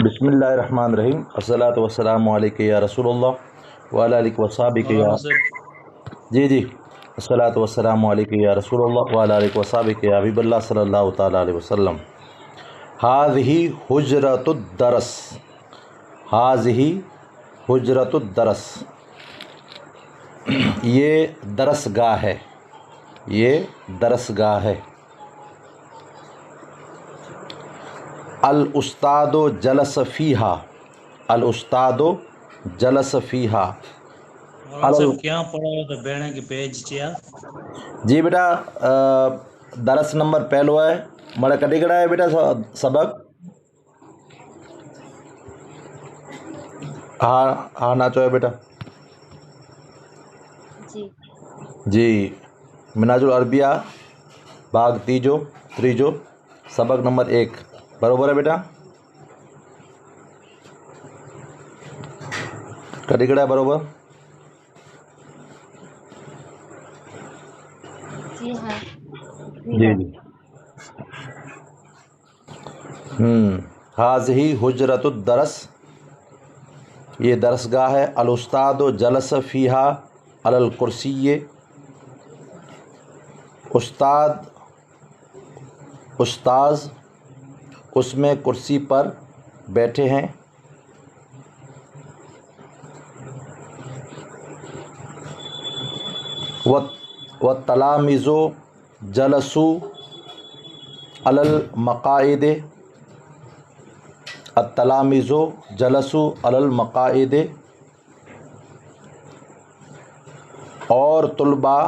بسم اللہ الرحمن الرحیم الصلاۃ والسلام علیک یا رسول اللہ وعلی آلہ وصحبہ یا مولانا صاحب جی الصلاۃ والسلام علیک یا رسول اللہ وعلی آلہ وصحبہ یا حبیب اللہ صلی اللہ تعالیٰ علیہ وسلم۔ ہاذہ حجرۃ الدرس، ہاذہ حجرۃ الدرس، یہ درس گاہ ہے، یہ درس گاہ ہے۔ الاستاد جلس فیہا، الاستاد جلس فیہا۔ مولانا صاحب کیا پڑھا ہو تو بیڑے کے پیج چیا جی بیٹا درس نمبر پہلو ہے مڑا کٹی کڑا ہے بیٹا سبق ہاں ناچو ہے بیٹا جی مناج العربیہ باغ تیجو سبق نمبر 1 برابر ہے بیٹا کٹی کڑا ہے برابر جی ہاذہ حجرۃ الدرس، یہ درس گاہ ہے۔ الاستاد جلس فیہا علی الکرسی، استاذ اس میں کرسی پر بیٹھے ہیں۔ والتلاميذ جلسوا علی المقاعد، التلاميذ جلسوا علی المقاعد، اور طلباء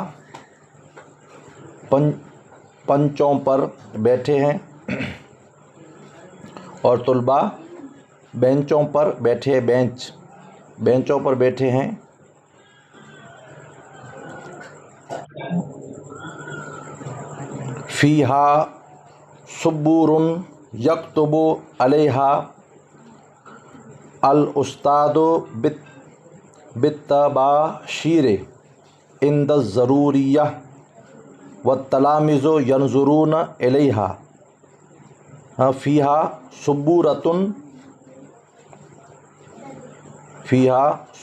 پنچوں پر بیٹھے ہیں، اور طلباء بینچوں پر بیٹھے، بینچوں پر بیٹھے ہیں۔ فیہا سبور یکتب علیہا الاستاد بالطباشیر عند الضروریہ والتلاميذ ینظرون الیہا۔ فیہا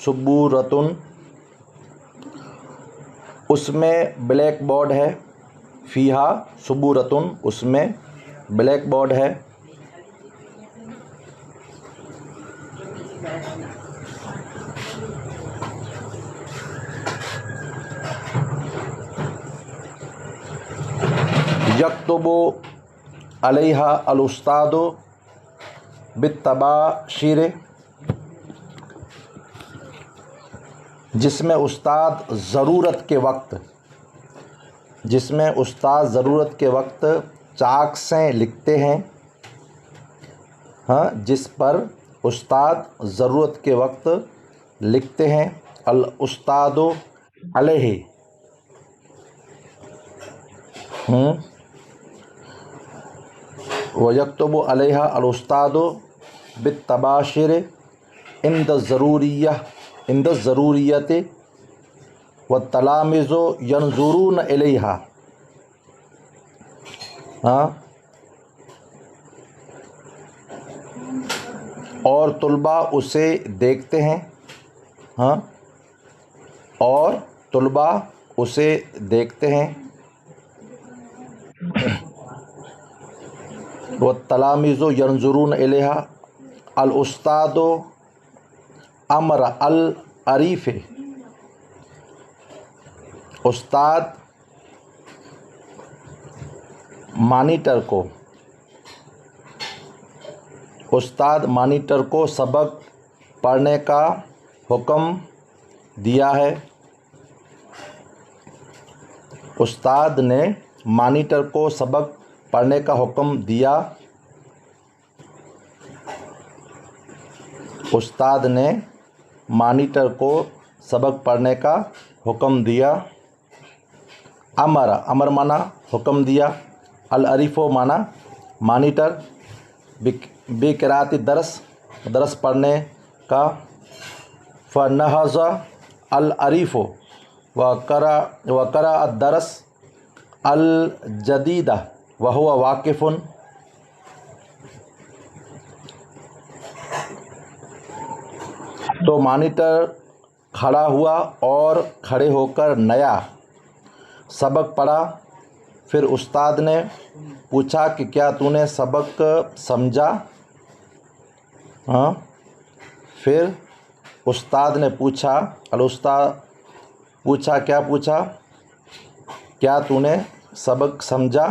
سبورۃ، اس میں بلیک بورڈ ہے۔ فیہا سبورۃ، اس میں بلیک بورڈ ہے۔ یکتب علیہا الاستاد بالطباشیر، جس میں استاد ضرورت کے وقت چاک سے لکھتے ہیں، جس پر استاد ضرورت کے وقت لکھتے ہیں۔ الاستاد علیہ، وَيَكْتُبُ عَلَيْهَا الْأُسْتَاذُ بِالطَّبَاشِرِ عِنْدَ الضَّرُورِيَّةِ وَالتَّلَامِيذُ يَنْظُرُونَ إِلَيْهَا، اور طلباء اسے دیکھتے ہیں، اور طلباء اسے دیکھتے ہیں۔ والتلاميذ ينظرون إليها، الاستاد امر العریف، استاد مانیٹر کو سبق پڑھنے کا حکم دیا ہے۔ استاد نے مانیٹر کو سبق پڑھنے کا حکم دیا، استاد نے مانیٹر کو سبق پڑھنے کا حکم دیا۔ امر مانا حکم دیا، العریف مانا مانیٹر، بقراءۃ درس پڑھنے کا۔ فنہض العریف وقرأ الدرس الجدید وهو واقف، تو مانیٹر کھڑا ہوا اور کھڑے ہو کر نیا سبق پڑھا. پھر استاد نے پوچھا کہ کیا تو نے سبق سمجھا؟ ہاں. پھر استاد نے پوچھا، الاستاد پوچھا، کیا پوچھا؟ کیا تو نے سبق سمجھا؟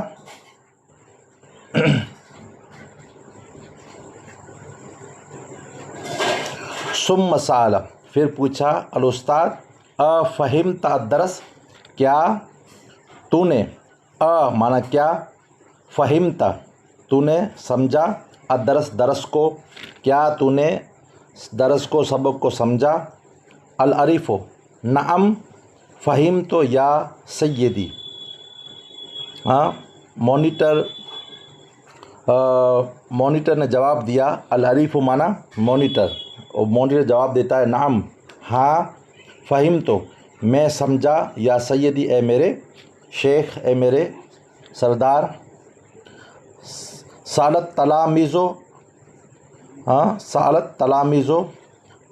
ثم سأل، پھر پوچھا الاستاد افہمت الدرس، کیا تو نے، مانا کیا، فہمت تو نے سمجھا، الدرس درس کو، کیا تو نے درس کو، سبق کو سمجھا؟ العریف، نعم فہمت یا سیدی. ہاں. مانیٹر نے جواب دیا، العریف مانا مانیٹر، اور مانیٹر جواب دیتا ہے نعم ہاں، فہمت میں سمجھا، یا سیدی اے میرے شیخ، اے میرے سردار. سالت تلامیزو، ہاں، سالت تلامیزو،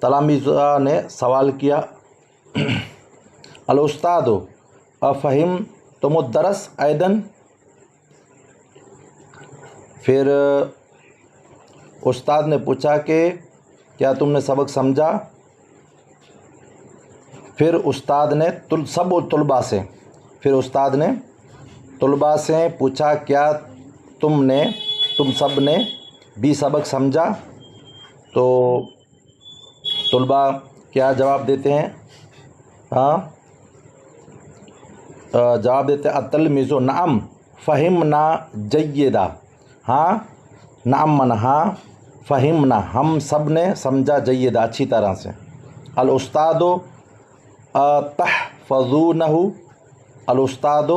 تلامیزہ نے سوال کیا. الاستاد افہمتم الدرس ایدن، پھر استاد نے پوچھا کہ کیا تم نے سبق سمجھا؟ پھر استاد نے طلباء سے، پھر استاد نے طلباء سے پوچھا کیا تم سب نے بھی سبق سمجھا؟ تو طلباء کیا جواب دیتے ہیں؟ ہاں، جواب دیتے ہیں التلمیذ نعم فہمنا جیدا، ہاں، نعم من ہاں، فہمنا ہم سب نے سمجھا، جیدا اچھی طرح سے. الاستاد تحفظونہ، الاستاد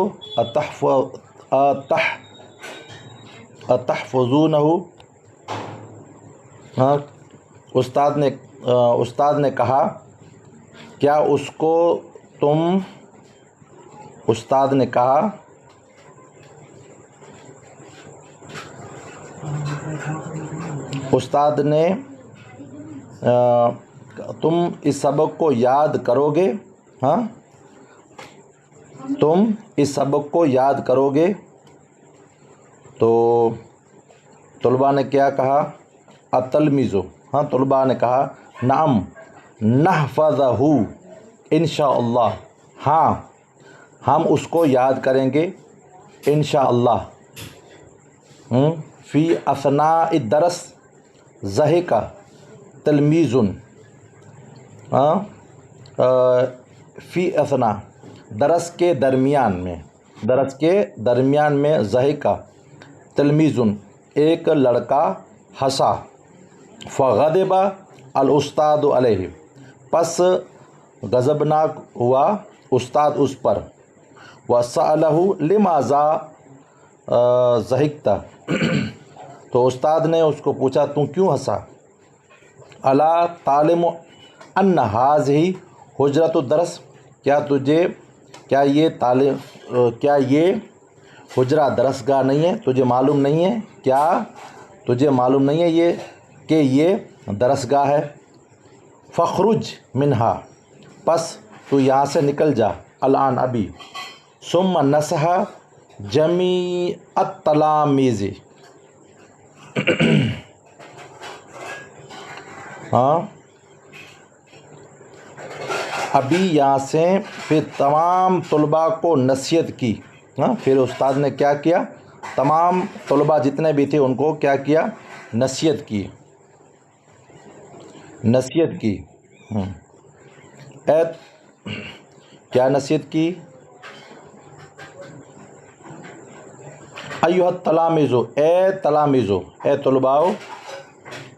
تحفظونہ، ہاں، استاد نے کہا کیا اس کو تم، استاد نے کہا استاد نے تم اس سبق کو یاد کرو گے؟ ہاں، تم اس سبق کو یاد کرو گے؟ تو طلباء نے کیا کہا؟ التلمیذ، ہاں، طلباء نے کہا نعم نحفظہ انشاءاللہ، ہاں، ہم اس کو یاد کریں گے انشاءاللہ. فی اثناء الدرس ضحک تلمیذ، فی اثناء درس کے درمیان میں ضحک تلمیذ ایک لڑکا ہنسا. فغضب الاستاد علیہ، پس غضبناک ہوا استاد اس پر. وسألہ لماذا ضحکت، تو استاد نے اس کو پوچھا تم کیوں ہنسا؟ الا تعلم ان ھذہ حجرۃ الدرس، کیا یہ حجرہ درس گاہ نہیں ہے؟ تجھے معلوم نہیں ہے؟ کیا تجھے معلوم نہیں ہے کہ یہ درس گاہ ہے؟ فخرج منہا، پس تو یہاں سے نکل جا، الان ابھی. ثم نصح جمیع التلامیذ، ہاں، ابھی یہاں سے پھر تمام طلباء کو نصیحت کی. ہاں، پھر استاد نے کیا کیا؟ تمام طلباء جتنے بھی تھے ان کو کیا کیا؟ نصیحت کی. کیا نصیحت کی؟ ایھا التلامذ، اے طلباء،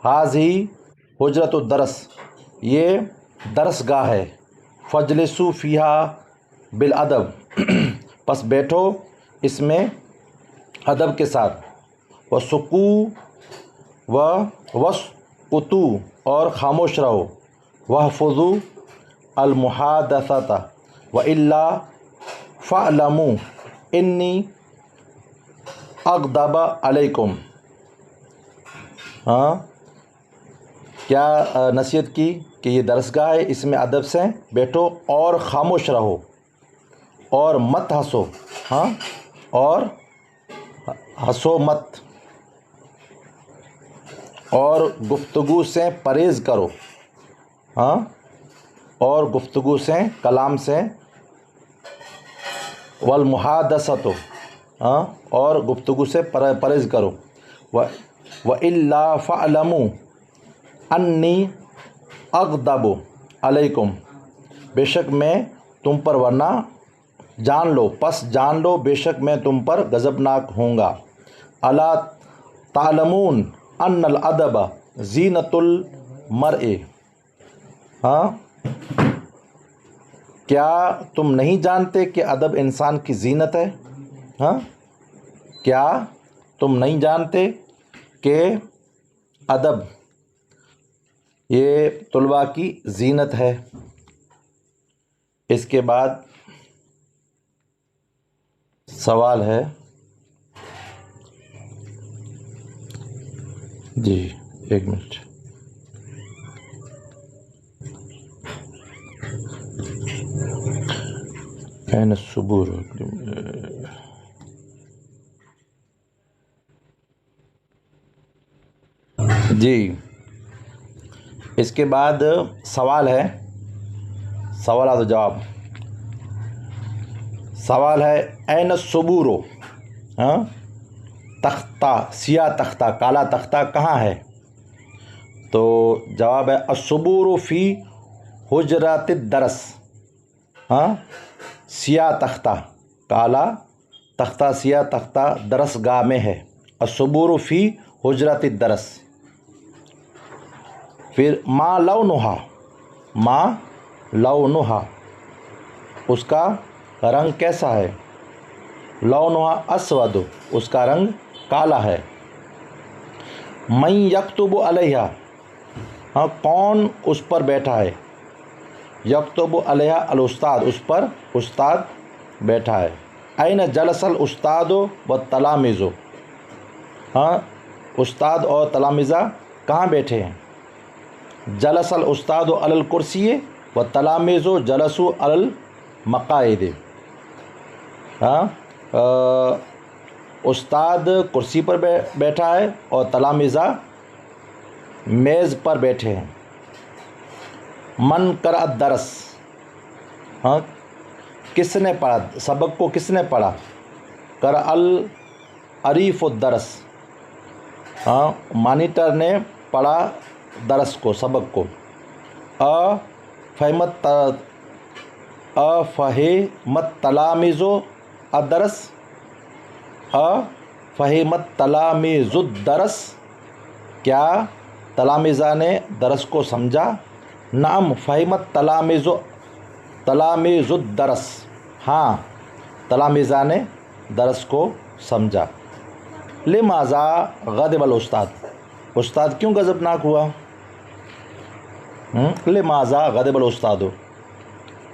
ھذہ حجرۃ الدرس، یہ درس گاہ ہے. فاجلسوا فیھا بالادب، پس بیٹھو اس میں ادب کے ساتھ. واسکتوا، اور خاموش رہو. واحفظوا المحادثۃ والا فاعلموا انی اغضب علیکم، ہاں، کیا نصیحت کی کہ یہ درسگاہ ہے، اس میں ادب سے بیٹھو اور خاموش رہو اور مت ہنسو، ہاں، اور ہنسو مت، اور گفتگو سے پرہیز کرو، ہاں، اور گفتگو سے، کلام سے، والمحادثۃ، ہاں، اور گفتگو سے پرہیز کرو، وَإِلَّا فَاعْلَمُوا أَنِّي أَغْضَبُ عَلَيْكُمْ، بے شک میں تم پر، ورنہ جان لو، پس جان لو بے شک میں تم پر غضبناک ہوں گا. الا تعلمون ان الادب زینت المرء، ہاں، کیا تم نہیں جانتے کہ ادب انسان کی زینت ہے؟ ہاں، کیا تم نہیں جانتے کہ ادب یہ طلباء کی زینت ہے؟ اس کے بعد سوال ہے، جی ایک منٹ، این الصبور، جی اس کے بعد سوال ہے، سوالات و جواب. سوال ہے این الصبور، ہاں، تختہ، سیاہ تختہ، کالا تختہ کہاں ہے؟ تو جواب ہے الصبور فی حجرات الدرس، ہاں، سیاہ تختہ، کالا تختہ، سیاہ تختہ درس گاہ میں ہے. الصبور فی حجرات الدرس. پھر ما لونہا، ما لونہا، اس کا رنگ کیسا ہے؟ لونہا اسود، اس کا رنگ کالا ہے. من یکتب علیہا، ہاں، کون اس پر بیٹھا ہے؟ یکتب علیہا الاستاد، اس پر استاد بیٹھا ہے. این جلس الاستاد والتلامذ، ہاں، استاد اور تلامذہ کہاں بیٹھے ہیں؟ جلس الاستاد علی الکرسی والتلامذ جلسوا علی المقاعد، ہاں، استاد کرسی پر بیٹھا ہے اور تلامذہ میز پر بیٹھے ہیں. من قرأ الدرس، ہاں، کس نے پڑھا سبق کو؟ کس نے پڑھا؟ قرأ العریف الدرس، ہاں، مانیٹر نے پڑھا درس کو، سبق کو. فہمت تلامذ الدرس، فہمت تلامذ الدرس، کیا تلامذہ نے درس کو سمجھا؟ نعم فہمت تلامذ الدرس، ہاں، تلامذہ نے درس کو سمجھا. لماذا غضب الاستاد، استاد کیوں غضبناک ہوا؟ لماذا غضب الاستاد،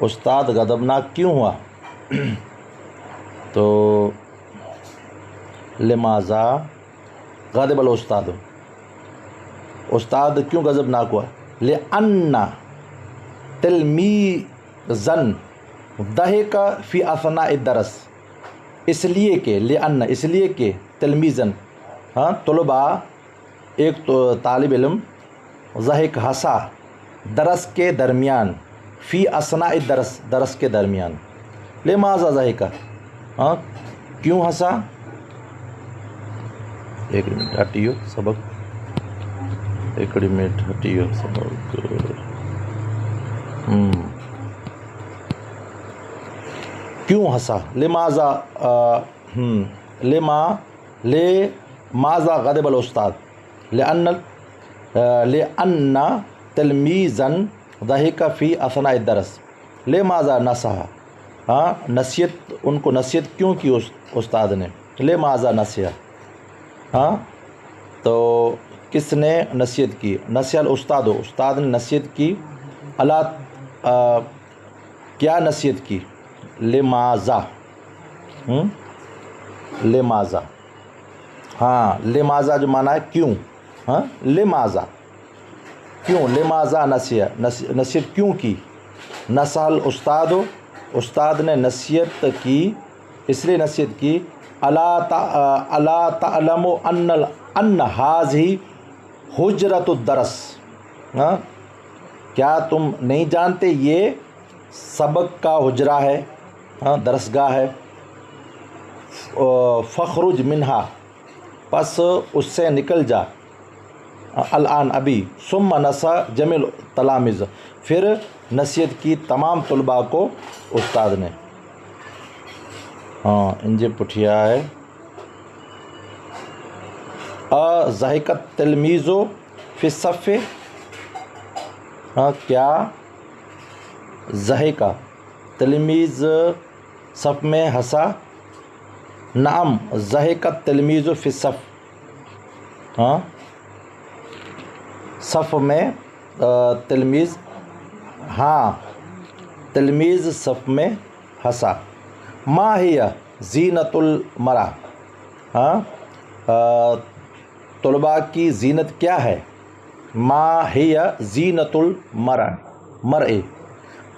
استاد غضبناک کیوں ہوا؟ تو لماذا غضب الاستاد، استاد کیوں غضبناک ہوا؟ لأن تلمیذا ضحک فی اثناء الدرس، اس لیے کہ، لأن اس لیے کہ، تلمیذاً، ہاں، طلباء، ایک تو طالب علم، ضحک ہنسا، درس کے درمیان، فی اثناء الدرس، درس کے درمیان. لماذا ضحک، ہاں، کیوں ہنسا؟ ایک منٹ ہٹیو سبق، ایک منٹ ہٹیو سبق. کیوں ہنسا؟ لماذا، لماذا غضب الاستاد؟ لأن تلمیذا ضحک فی اثناء الدرس. لماذا نصح، ہاں، نصیحت، ان کو نصیحت کیوں کی استاد نے؟ لماذا نصح، ہاں، تو کس نے نصیحت کی؟ نصح الاستاد، استاد نے نصیحت کی. اللہ، کیا نصیحت کی؟ لماذا، لماذا، ہاں، لماذا جو معنی ہے کیوں، ہاں، لماذا. کیوں، لماذا نسیہ، نصیحت کیوں کی، نسال استاد، استاد نے نصیحت کی، اس لیے نصیحت کی، الا تعلم ان هذه حجرۃ الدرس، ہاں کیا تم نہیں جانتے یہ سبق کا حجرہ ہے، ہاں درسگاہ ہے، فخرج منہا، پس اس سے نکل جا، الان ابھی، ثم نصح جمیع تلامذ، پھر نصیحت کی تمام طلباء کو استاد نے۔ ہاں انجے پٹھیا ہے، ضحکت تلمیذ فی الصف، ہاں کیا ضحکہ تلمیذ صف میں ہنسا، نعم ضحکت تلمیذ فی الصف، ہاں صف میں تلمیذ، ہاں تلمیذ صف میں ہنسا۔ ما ہی زینت المرأ، ہاں طلباء کی زینت کیا ہے، ما ہی زینت المرء،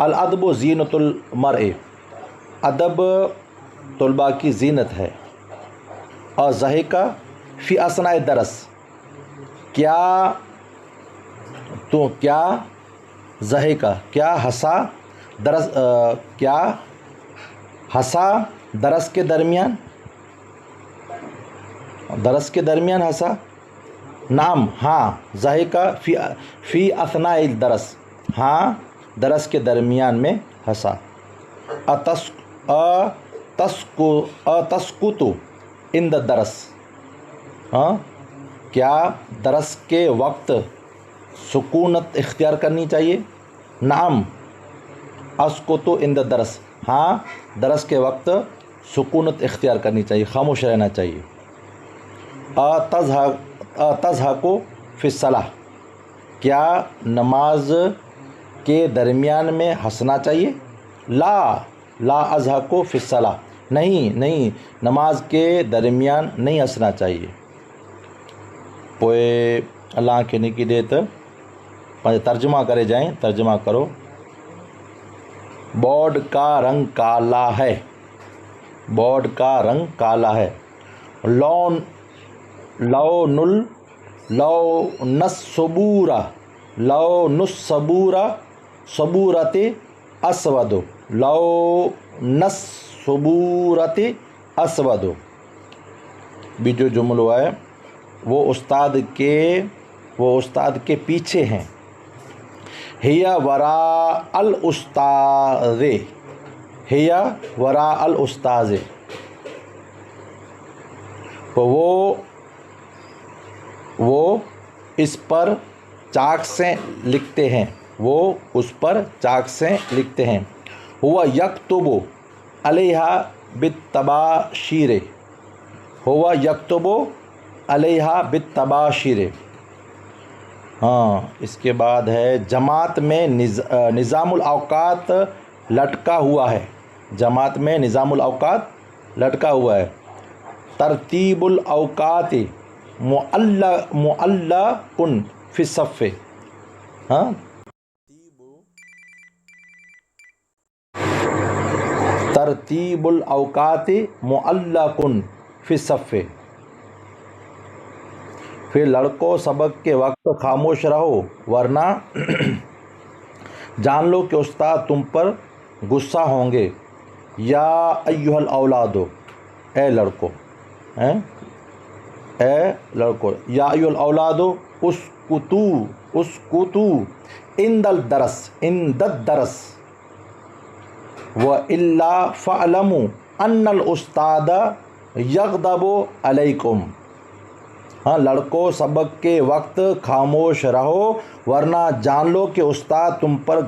الادب زینت المرء، ادب طلباء کی زینت ہے۔ اور ضحکہ فی اثناء درس، کیا تو کیا ضحکہ کیا ہنسا، درس کیا ہنسا درس کے درمیان، درس کے درمیان ہنسا، نعم ہاں ضحکہ فی اثناء الدرس، ہاں درس کے درمیان میں ہنسا۔ تسکت عند الدرس، ہاں کیا درس کے وقت سکونت اختیار کرنی چاہیے، نعم اسکت عند الدرس، ہاں درس کے وقت سکونت اختیار کرنی چاہیے، خاموش رہنا چاہیے۔ تضحک فی الصلاۃ، کیا نماز کے درمیان میں ہنسنا چاہیے، لا اضحک فی الصلاۃ، نہیں نماز کے درمیان نہیں ہنسنا چاہیے۔ پوئے اللہ کے نکی دیت ترجمہ کرے جائیں، ترجمہ کرو۔ بورڈ کا رنگ کالا ہے، بورڈ کا رنگ کالا ہے، لون صبورت اسود، صبورت اسود، بھی جو جملہ ہے وہ استاد کے پیچھے ہیں۔ ہی وراء الاستاذ، ہی وراء الاستاذ، وہ اس پر چاک سے لکھتے ہیں، وہ اس پر چاک سے لکھتے ہیں۔ ہوا یکتب علیہا بالتباشیر، ہوا یکتب علیہا بالتباشیر، ہاں اس کے بعد ہے جماعت میں نظام الاوقات لٹکا ہوا ہے، جماعت میں نظام الاوقات لٹکا ہوا ہے۔ ترتیب الاوقات معلق فی الصف، ہاں ترتیب الاوقات معلق فی الصف، پھر لڑکوں سبق کے وقت خاموش رہو ورنہ جان لو کہ استاد تم پر غصہ ہوں گے۔ یا ایھا الاولاد، اے لڑکو، اے لڑکو، یا ایھا الاولاد اسکتو عند الدرس والا فاعلموا ان الاستاذ یغضب علیکم، ہاں لڑکو سبق کے وقت خاموش رہو ورنہ جان لو کہ استاد تم پر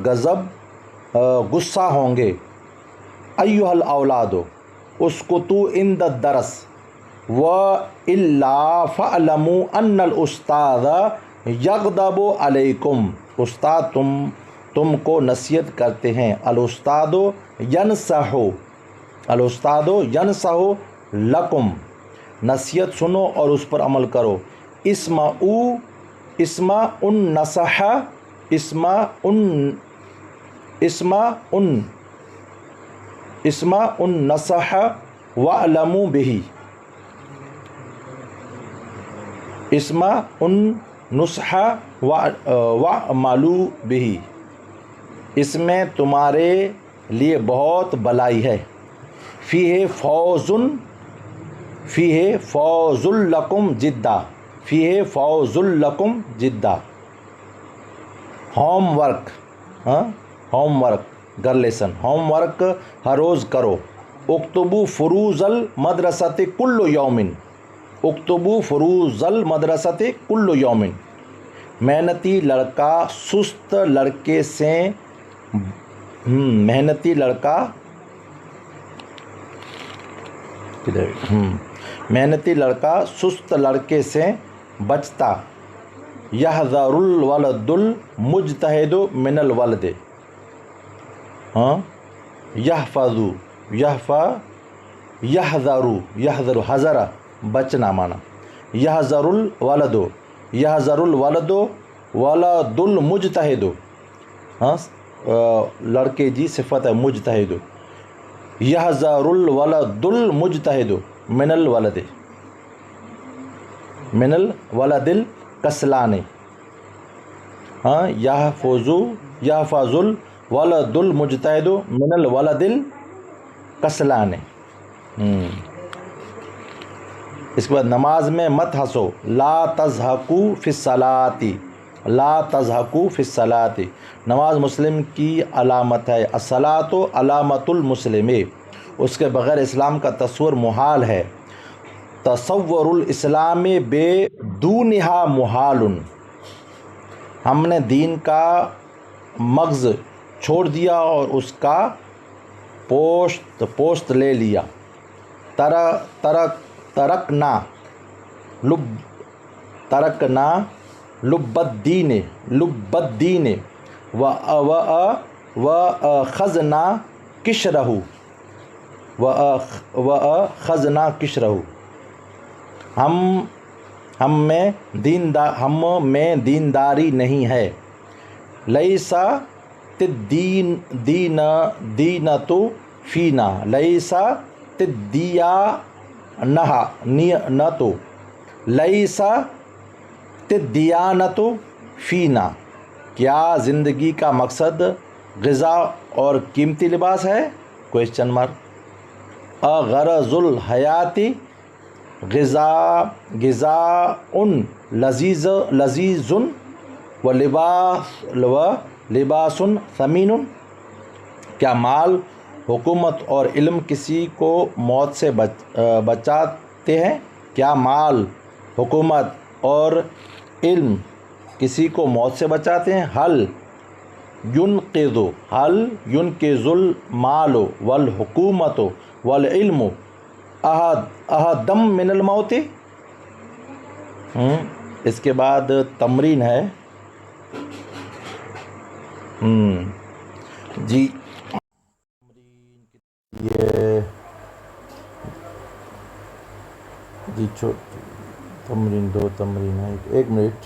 غصہ ہوں گے۔ ایھا الاولاد اسکتوا عند الدرس والا فاعلموا ان الاستاذ یغضب علیکم، استاد تم کو نصیحت کرتے ہیں، الاستاذ ینصح لکم، نصیحت سنو اور اس پر عمل کرو۔ اسمع النصح اسما ان نصح وعلمو بہی، اسما ان نصح وعملو بہی، اس میں تمہارے لیے بہت بلائی ہے، فیہ فوز لکم جدا، فیہ فوز لکم جدا، ہوم ورک، ہوم ورک گھر لیسن، ہوم ورک ہر روز کرو، اکتبو فروض المدرسۃ کل یومن، اکتبو فروض المدرسۃ کل یومن، محنتی لڑکا سست لڑکے سے محنتی لڑکا سست لڑکے سے بچتا، یحذر الولد المجتہد من الولد، یحذر حذر بچنا مانا، یحذر الولد ولد المجتہد، لڑکے جی صفت ہے مجتہد، یحذر الولد المجتہد من الولد الکسلان، یحفظ الولد المجتہد من الولد الکسلان۔ اس کے بعد نماز میں مت ہنسو، لا تضحکوا فی الصلاۃ، لا تضحکوا فی الصلاۃ، نماز مسلم کی علامت ہے، الصلاۃ علامت المسلم، اس کے بغیر اسلام کا تصور محال ہے، تصور الاسلام بدونہا محال، ہم نے دین کا مغز چھوڑ دیا اور اس کا پوست لے لیا، ترکنا لب الدین وأخذنا قشرہ، ہم میں دینداری نہیں ہے، لیست الدینۃ فینا، لیست الدیانۃ فینا، کیا زندگی کا مقصد غذا اور قیمتی لباس ہے؟ کویشچن مارک، غرض الحیات غذاء لذیذ ولباس ثمین، کیا مال، حکومت اور علم کسی کو موت سے بچاتے ہیں؟ کیا مال، حکومت اور علم کسی کو موت سے بچاتے ہیں؟ حل ينقذ المال والحکومت والعلم اہدم من الموت۔ اس کے بعد تمرین ہے، جی یہ جی تمرین دو تمرین ہے، ایک منٹ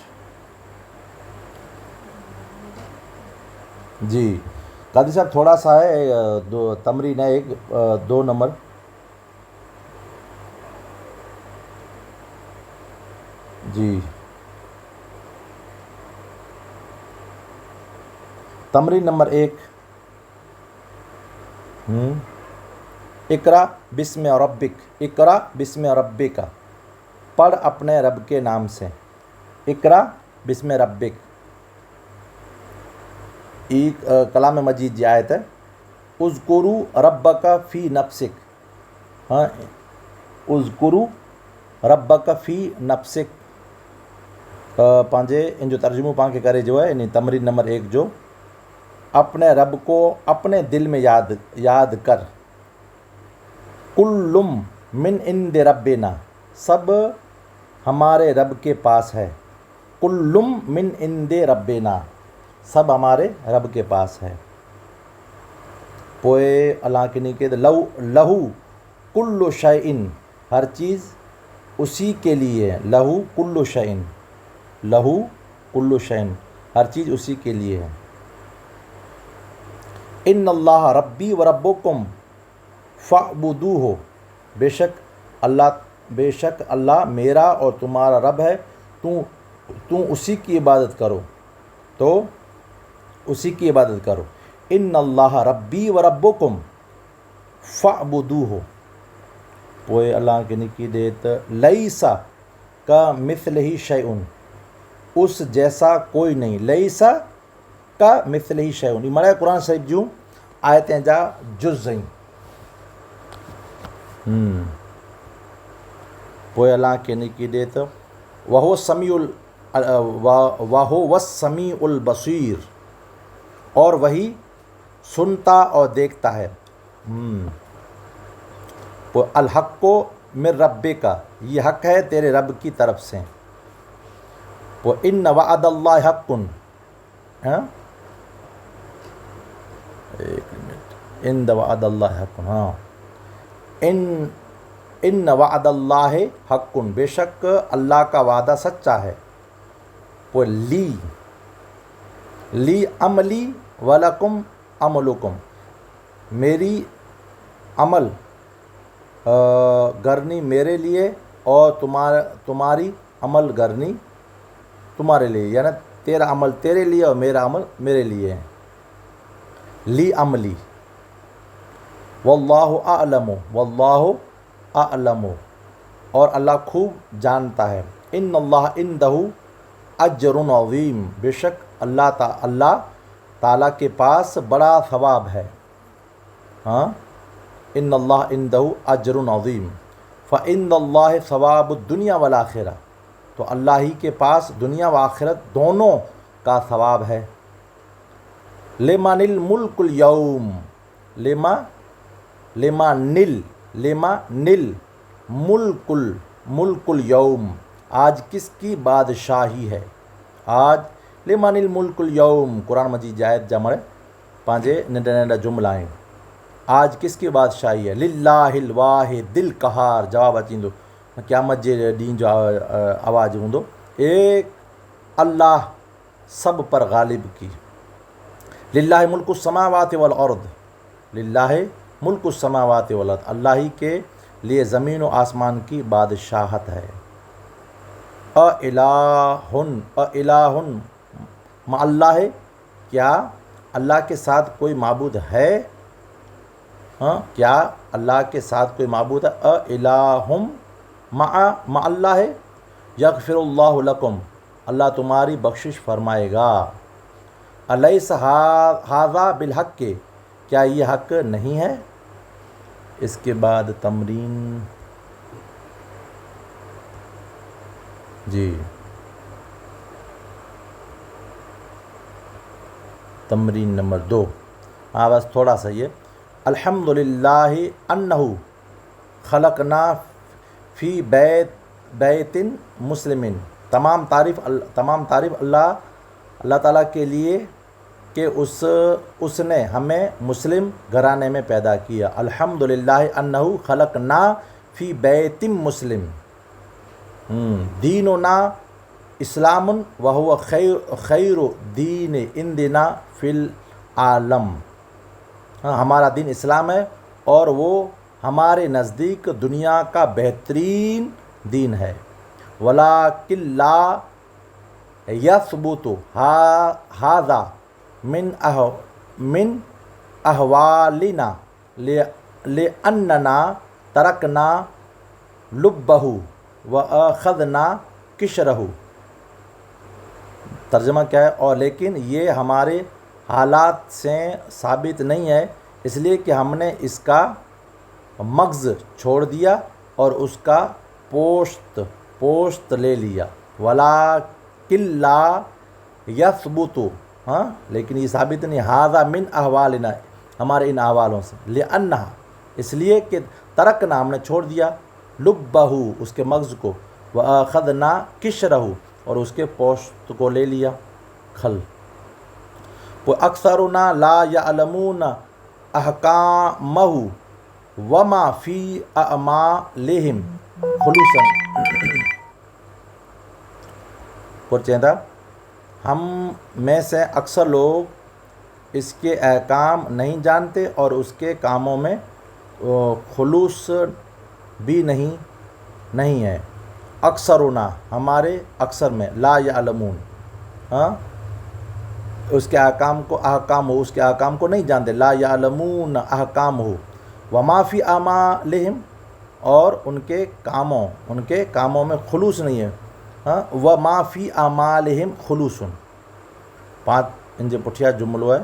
جی قاضی صاحب تھوڑا سا ہے، دو تمرین ہے، ایک 2 نمبر، جی تمرین نمبر 1، اقرا بسم ربک، اقرا بسم ربک، پڑھ اپنے رب کے نام سے، اقرا بسم ربک، کلام مجید کی آیت ہے، اذکروا ربک فی نفسک، اذکروا ربک فی نفسک، پانچے ان جو ترجمہ پان کے کرے جو ہے، یعنی تمرین نمبر 1 جو اپنے رب کو اپنے دل میں یاد کر، کل من عند ربنا، سب ہمارے رب کے پاس ہے، کل من عند ربنا، سب ہمارے رب کے پاس ہے، پوئے اللہ کے نیچے لہو کل شیء، ہر چیز اسی کے لیے، لہو کل شیء، لہو کل شیء، ہر چیز اسی کے لیے ہے۔ ان اللہ ربی و ربکم فاعبدوہ، بے شک اللہ میرا اور تمہارا رب ہے، تم اسی کی عبادت کرو، تو اسی کی عبادت کرو۔ ان اللہ ربی و ربکم فاعبدوہ، پوئے اللہ کے نکی دیت لیسا کا مثلہ شیئن، اس جیسا کوئی نہیں، لیسا کا مثلہ شیئن، یہ مرے قرآن شریف جوں آیتیں جا جز ہیں۔ پوئے اللہ کے نکی دیت وہو السمیع البصیر، اور وہی سنتا اور دیکھتا ہے۔ الحق کو من ربک، یہ حق ہے تیرے رب کی طرف سے۔ ان وعد اللہ حق، ان وعد اللہ حق، ان وعد اللہ حق، بے شک اللہ کا وعدہ سچا ہے۔ وہ لی عملی ولکم عملکم، میری عمل گرنی میرے لیے اور تمہاری عمل گرنی تمہارے لیے، یعنی تیرا عمل تیرے لیے اور میرا عمل میرے لیے ہے۔ لی عملی واللہ اعلم، اور اللہ خوب جانتا ہے۔ ان اللہ عندہ اجر عظیم، بے شک اللہ تعالیٰ کے پاس بڑا ثواب ہے۔ ان اللہ عندہ اجر عظیم فإن اللہ ثواب الدنیا والآخرہ، تو اللہ ہی کے پاس دنیا و آخرت دونوں کا ثواب ہے۔ لمن الملک اليوم، لمن ملک اليوم، آج کس کی بادشاہی ہے؟ آج لمن الملک اليوم، قرآن مجید آیت جمع پانچے ننڈا ننڈا جملہ ہیں۔ آج کس کی بادشاہی ہے؟ للہ الواحد القہار، جواب اچیندو قیامت جے ڈین جو آواز ہوندو، ایک اللہ سب پر غالب کی۔ للہ ملک السماوات والارض، للہ ملک السماوات والارض، اللہ ہی کے لیے زمین و آسمان کی بادشاہت ہے۔ الہ مع اللہ، کیا اللہ کے ساتھ کوئی معبود ہے؟ کیا اللہ کے ساتھ کوئی معبود ہے؟ الہ مع اللہ یغفر اللہ لکم، اللہ تمہاری بخشش فرمائے گا۔ الیس ھذا بالحق، کیا یہ حق نہیں ہے؟ اس کے بعد تمرین، جی تمرین نمبر 2، بس تھوڑا سا یہ، الحمدللہ انہ خلقنا فی بیت مسلم، تمام تعریف اللہ تعالیٰ کے لیے کہ اس نے ہمیں مسلم گھرانے میں پیدا کیا۔ الحمدللہ انہ خلقنا فی بیت مسلم، دیننا اسلام وہو خیر دین عندنا فی العالم، ہمارا دین اسلام ہے اور وہ ہمارے نزدیک دنیا کا بہترین دین ہے۔ ولیکن لا یثبت ھذا من احوالنا لأننا ترکنا لبہ واخذنا قشرہ، ترجمہ کیا ہے؟ اور لیکن یہ ہمارے حالات سے ثابت نہیں ہے، اس لیے کہ ہم نے اس کا مغز چھوڑ دیا اور اس کا پوشت لے لیا۔ ولیکن لا یثبت، لیکن یہ ثابت نہیں، ھذا من احوالنا، ہمارے ان احوالوں سے، لأنہا، اس لیے کہ ترکنا، ہم نے چھوڑ دیا، لبہ، اس کے مغز کو، واخذنا قشرہ، اور اس کے پوشت کو لے لیا، کھل۔ وَأَكْثَرُنَا لَا يَعْلَمُونَ أَحْكَامَهُ وَمَا فِي أَعْمَالِهِمْ خُلُوصًا، پرچیندہ ہم میں سے اکثر لوگ اس کے احکام نہیں جانتے اور اس کے کاموں میں خلوص بھی نہیں ہے. اکثرنا ہمارے اکثر میں لا یعلمون اس کے احکام ہو اس کے احکام کو نہیں جانتے. لا یعلمون احکام ہو وما فی اعمالہم اور ان کے کاموں میں خلوص نہیں ہے. وما فی اعمالہم خلوص 5 انجے پٹھیا جملو ہے.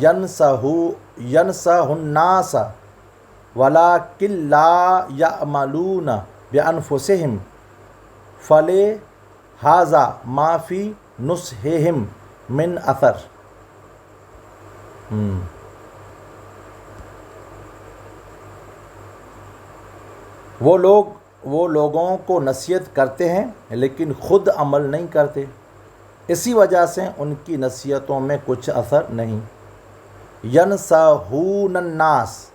ینسہ الناس ولکن لا یعملون بانفسہم فلہذا ما فی نصحہم من اثر. وہ لوگوں کو نصیحت کرتے ہیں لیکن خود عمل نہیں کرتے، اسی وجہ سے ان کی نصیحتوں میں کچھ اثر نہیں. ینصحون الناس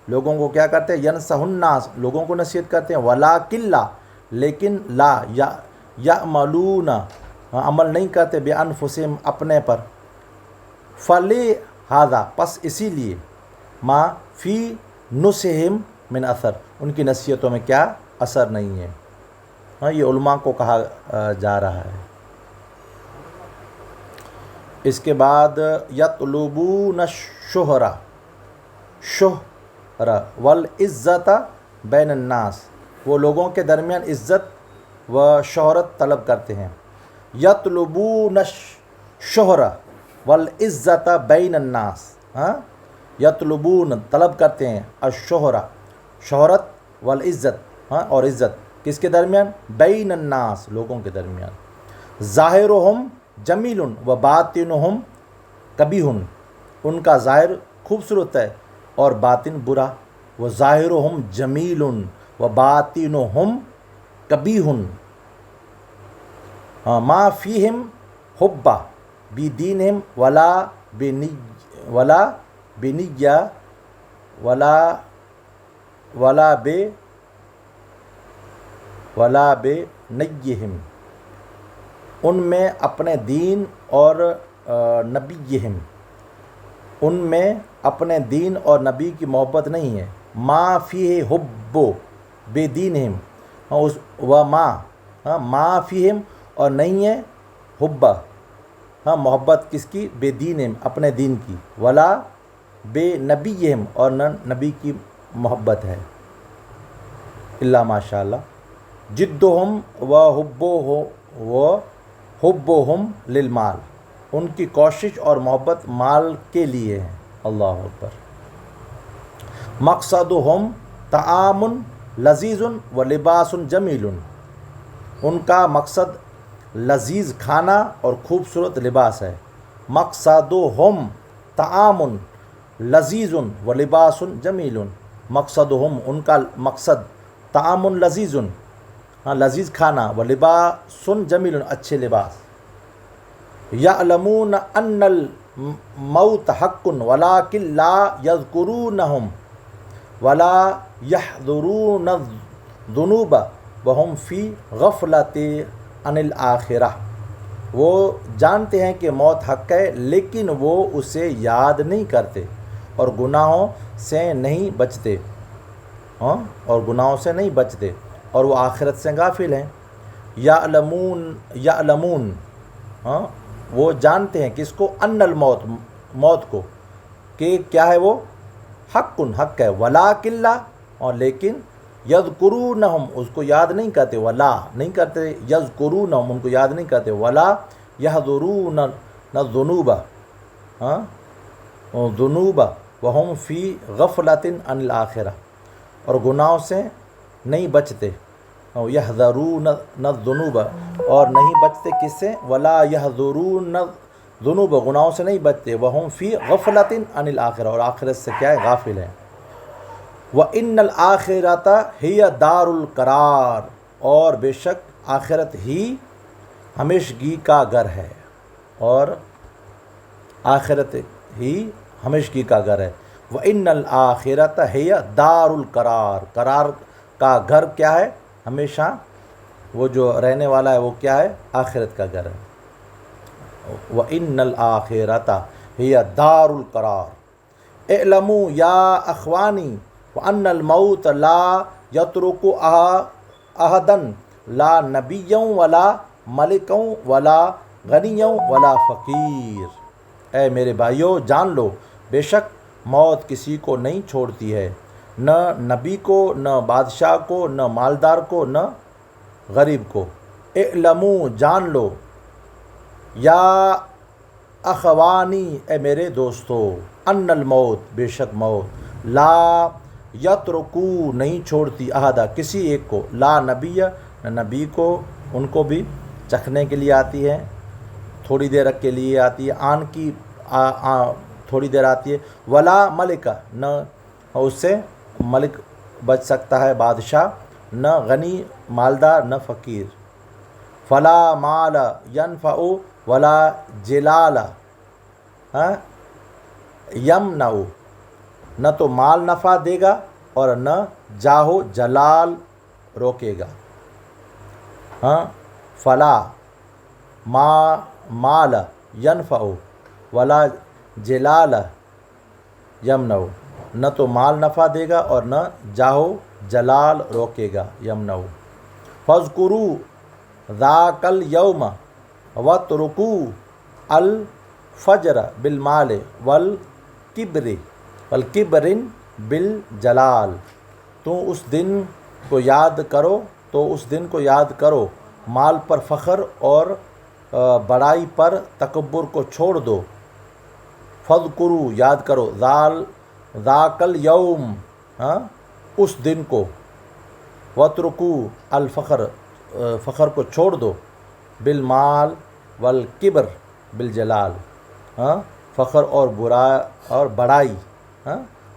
لوگوں کو کیا کرتے ہیں؟ ینصح الناس لوگوں کو نصیحت کرتے ہیں. ولکن لا لیکن لا یعملون عمل نہیں کرتے بانفسہم اپنے پر. فلہذا پس اسی لیے ما فی نصحہم من اثر ان کی نصیحتوں میں کیا اثر نہیں ہے. یہ علماء کو کہا جا رہا ہے. اس کے بعد یطلبون الشہرہ والعزت بین الناس وہ لوگوں کے درمیان عزت و شہرت طلب کرتے ہیں. یطلبون الشہرہ والعزت بین الناس یطلبون طلب کرتے ہیں الشہرہ شہرت والعزت اور عزت کس کے درمیان؟ بین الناس لوگوں کے درمیان. ظاہرہم جمیل و باطنہم قبیح ان کا ظاہر خوبصورت ہے اور باطن برا. و ظاہرہم جمیل و باطنہم قبیح ما فیہم حب بدینہم ولا بنیہم ان میں اپنے دین اور نبیہم ان میں اپنے دین اور نبی کی محبت نہیں ہے. ما فیہ حب بدینہم ما فیہم اور نہیں ہے حب محبت کس کی؟ بے دینہم اپنے دین کی. ولا بے نبیہم اور نہ نبی کی محبت ہے. اللہ ماشاء اللہ. جدہم و حبہم للمال ان کی کوشش اور محبت مال کے لیے ہے. اللہ اکبر. مقصدہم طعام لذیذ و لباس جمیل ان کا مقصد لذیذ کھانا اور خوبصورت لباس ہے. مقصدہم طعام لذیذ و لباس جمیل مقصدہم ان کا مقصد طعام لذیذ لذیذ کھانا و لباس جمیل اچھے لباس. یعلمون ان الموت حق ولکن لا یذکرونہم ولا یحذرون الذنوب وہم فی غفلۃ عن الآخرہ وہ جانتے ہیں کہ موت حق ہے لیکن وہ اسے یاد نہیں کرتے اور گناہوں سے نہیں بچتے اور وہ آخرت سے غافل ہیں. یعلمون وہ جانتے ہیں کس کو؟ ان الموت موت کو کہ کیا ہے وہ؟ حق ہے. ولکن لا اور لیکن یذکرونہم اس کو یاد نہیں کرتے. ولا نہیں کرتے یذکرونہم ان کو یاد نہیں کرتے. ولا یحذرون الذنوب ذنوب وہم فی غفلۃ عن الآخرہ اور گناہوں سے نہیں بچتے. یحذرون الذنوب اور نہیں بچتے کس سے؟ ولا یحذرون الذنوب گناہوں سے نہیں بچتے. وہم فی غفلۃ عن الآخرہ اور آخرت سے کیا ہے؟ غافل ہیں. وَإِنَّ الْآخِرَةَ هِيَ دَارُ الْقَرَارِ اور بے شک آخرت ہی ہمیشگی کا گھر ہے اور آخرت ہی ہمیشگی کا گھر ہے. وَإِنَّ الْآخِرَةَ هِيَ دَارُ الْقَرَارِ قرار کا گھر کیا ہے؟ ہمیشہ وہ جو رہنے والا ہے وہ کیا ہے؟ آخرت کا گھر ہے۔ وَإِنَّ الْآخِرَةَ هِيَ دَارُ الْقَرَارِ اعلموا یا اخوانی وَأَنَّ الْمَوْتَ لَا يَتْرُكُ أَحَدًا لا نبی ولا ملک ولا غنی ولا فقیر۔ اے میرے بھائیو جان لو بے شک موت کسی کو نہیں چھوڑتی ہے، نہ نبی کو، نہ بادشاہ کو، نہ مالدار کو، نہ غریب کو۔ اعلموا جان لو، یا اخوانی اے میرے دوستو، ان الموت بے شک موت، لا یترکو نہیں چھوڑتی احدہ کسی ایک کو، لا نبی نہ نبی کو، ان کو بھی چکھنے کے لیے آتی ہے، تھوڑی دیر کے لیے آتی ہے، آن کی تھوڑی دیر آتی ہے، ولا ملک نہ اس سے ملک بچ سکتا ہے بادشاہ، نہ غنی مالدار، نہ فقیر۔ فلا مال ینفع ولا جلال یمنع، نہ تو مال نفع دے گا اور نہ جاہ و جلال روکے گا۔ فلا مال ینفع ولا جلال یمنع، نہ تو مال نفع دے گا اور نہ جاہ و جلال روکے گا، یمنع۔ فاذکروا ذاک الیوم واترکوا الفجر بالمال والکبر بالجلال، تو اس دن کو یاد کرو، مال پر فخر اور بڑائی پر تکبر کو چھوڑ دو۔ فاذکروا یاد کرو، ذاک الیوم اس دن کو، واترکوا الفخر فخر کو چھوڑ دو، بالمال والکبر بالجلال فخر اور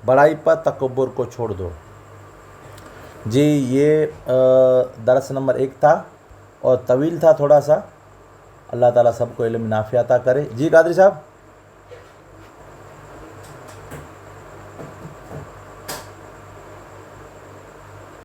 بڑائی پر تکبر کو چھوڑ دو۔ جی یہ درس نمبر 1 تھا اور طویل تھا تھوڑا سا، اللہ تعالیٰ سب کو علم نافع عطا کرے۔ جی قادری صاحب